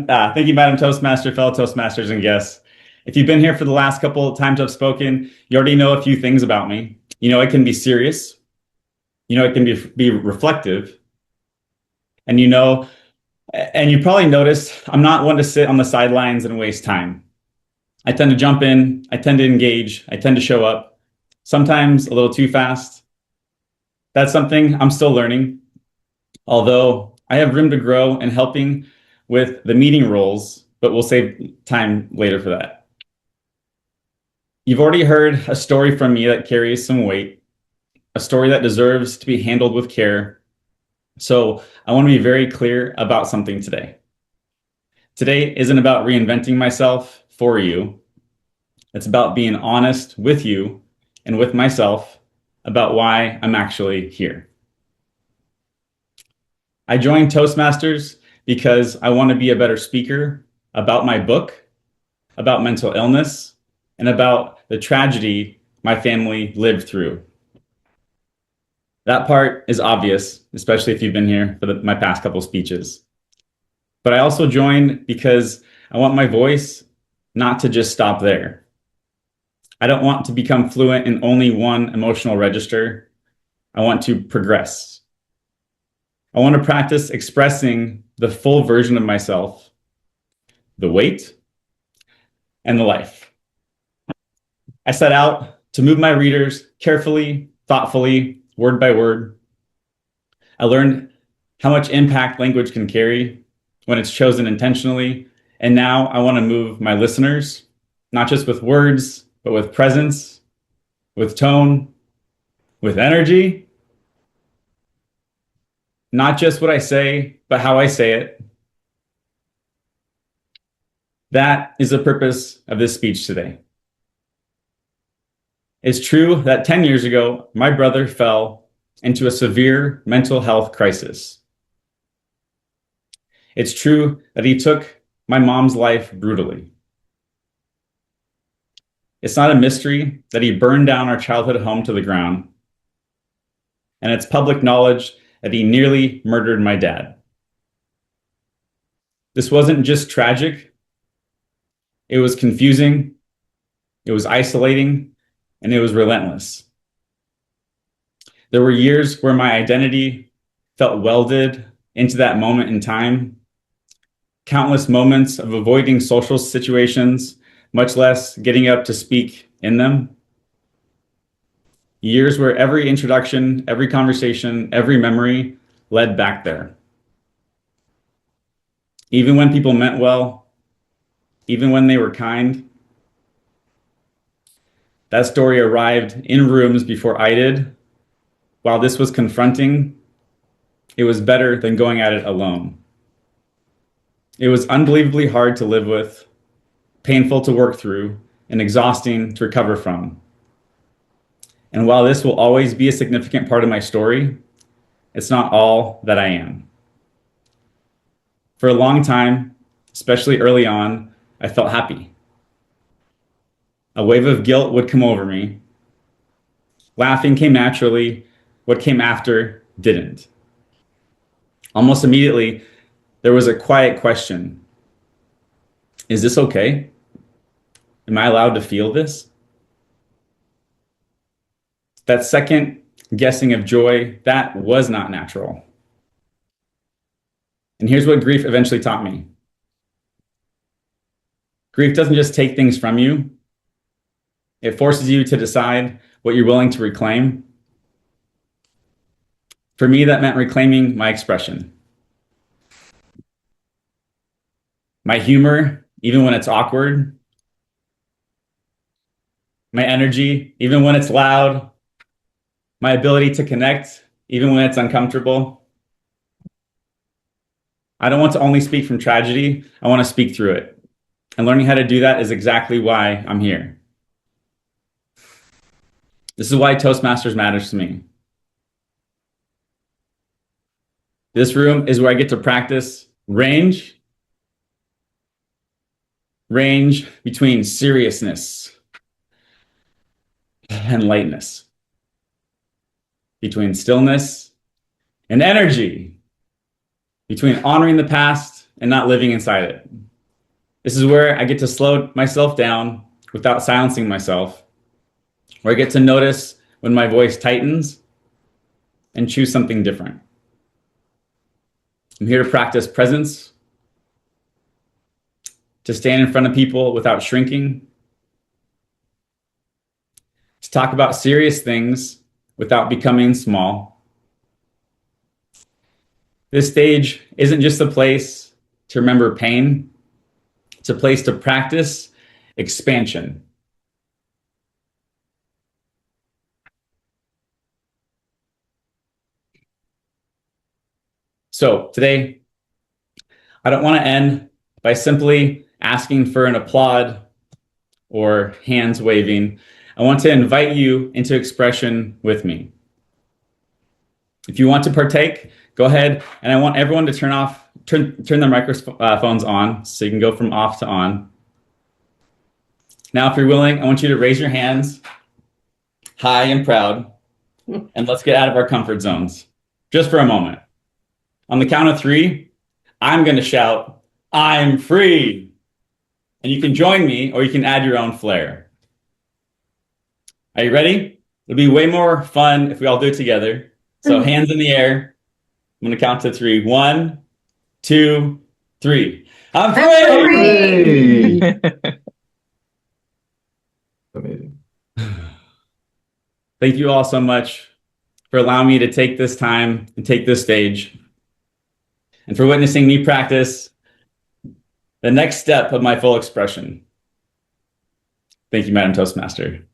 Thank you, Madam Toastmaster, fellow Toastmasters and guests. If you've been here for the last couple of times I've spoken, you already know a few things about me. You know, it can be serious. You know, it can be reflective. And you probably noticed I'm not one to sit on the sidelines and waste time. I tend to jump in, I tend to engage, I tend to show up, sometimes a little too fast. That's something I'm still learning, although I have room to grow in helping with the meeting roles, but we'll save time later for that. You've already heard a story from me that carries some weight, a story that deserves to be handled with care. So I want to be very clear about something today. Today isn't about reinventing myself for you. It's about being honest with you and with myself about why I'm actually here. I joined Toastmasters because I want to be a better speaker about my book, about mental illness, and about the tragedy my family lived through. That part is obvious, especially if you've been here for my past couple speeches. But I also joined because I want my voice not to just stop there. I don't want to become fluent in only one emotional register. I want to progress. I want to practice expressing the full version of myself, the weight, and the life. I set out to move my readers carefully, thoughtfully, word by word. I learned how much impact language can carry when it's chosen intentionally. And now I want to move my listeners, not just with words, but with presence, with tone, with energy. Not just what I say, but how I say it. That is the purpose of this speech today. It's true that 10 years ago, my brother fell into a severe mental health crisis. It's true that he took my mom's life brutally. It's not a mystery that he burned down our childhood home to the ground. And it's public knowledge that he nearly murdered my dad. This wasn't just tragic. It was confusing. It was isolating. And it was relentless. There were years where my identity felt welded into that moment in time. Countless moments of avoiding social situations, much less getting up to speak in them. Years where every introduction, every conversation, every memory led back there. Even when people meant well, even when they were kind. That story arrived in rooms before I did. While this was confronting, it was better than going at it alone. It was unbelievably hard to live with, painful to work through, and exhausting to recover from. And while this will always be a significant part of my story, it's not all that I am. For a long time, especially early on, I felt happy. A wave of guilt would come over me. Laughing came naturally. What came after didn't. Almost immediately, there was a quiet question. Is this okay? Am I allowed to feel this? That second guessing of joy, that was not natural. And here's what grief eventually taught me. Grief doesn't just take things from you. It forces you to decide what you're willing to reclaim. For me, that meant reclaiming my expression. My humor, even when it's awkward. My energy, even when it's loud. My ability to connect, even when it's uncomfortable. I don't want to only speak from tragedy. I want to speak through it. And learning how to do that is exactly why I'm here. This is why Toastmasters matters to me. This room is where I get to practice range between seriousness and lightness, between stillness and energy, between honoring the past and not living inside it. This is where I get to slow myself down without silencing myself, where I get to notice when my voice tightens and choose something different. I'm here to practice presence, to stand in front of people without shrinking, to talk about serious things without becoming small. This stage isn't just a place to remember pain, it's a place to practice expansion. So today, I don't want to end by simply asking for an applaud or hands waving. I want to invite you into expression with me. If you want to partake, go ahead, and I want everyone to turn their microphones on so you can go from off to on. Now, if you're willing, I want you to raise your hands high and proud, and let's get out of our comfort zones just for a moment. On the count of 3, I'm going to shout, "I'm free." And you can join me or you can add your own flair. Are you ready? It'll be way more fun if we all do it together. So hands in the air. I'm going to count to 3. 1, 2, 3. I'm free! Amazing. Thank you all so much for allowing me to take this time and take this stage, and for witnessing me practice the next step of my full expression. Thank you, Madam Toastmaster.